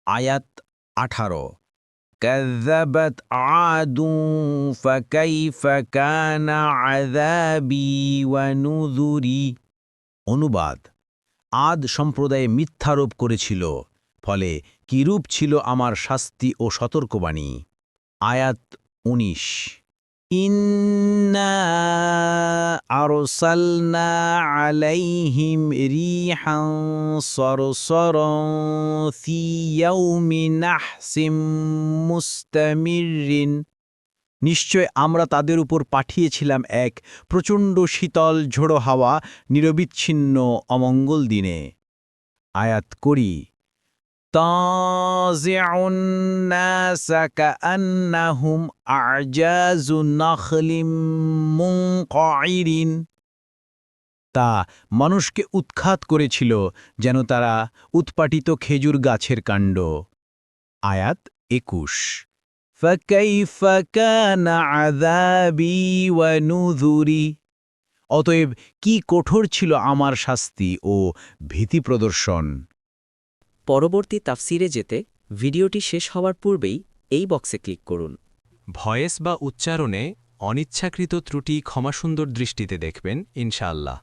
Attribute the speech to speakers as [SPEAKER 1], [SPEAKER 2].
[SPEAKER 1] আয়াত 18 কাযযাবাত আদু ফাকাইফা কানা আযাবি ওয়া নুযুরি। অনুবাদ: আদ সম্প্রদায় মিথ্যারোপ করেছিল, ফলে কিরূপ ছিল আমার শাস্তি ও সতর্কবাণী। আয়াত 19 ইন্না আরসালনা আলাইহিম রিহান সরসরন ফি ইয়াউমিন নাহসিম মুস্তামিরিন। নিশ্চয় আমরা তাদের উপর পাঠিয়েছিলাম এক প্রচণ্ড শীতল ঝোড়ো হাওয়া নিরবিচ্ছিন্ন অমঙ্গল দিনে। আয়াত করি তাজিউন নাসা কাআন্নাহুম আ'জাজু নাখলিম মুনকাইরিন। তা মানুষকে উৎখাত করেছিল যেন তারা উৎপাটিত খেজুর গাছের কাণ্ড। আয়াত 21 ফাকাইফা কানা আযাবি ওয়া নুযুরি। অতএব কি কঠোর ছিল আমার শাস্তি ও ভীতি প্রদর্শন।
[SPEAKER 2] পরবর্তী তাফসিরে যেতে ভিডিওটি শেষ হওয়ার পূর্বেই এই বক্সে ক্লিক করুন।
[SPEAKER 3] ভয়েস বা উচ্চারণে অনিচ্ছাকৃত ত্রুটি ক্ষমাসুন্দর দৃষ্টিতে দেখবেন ইনশাআল্লাহ।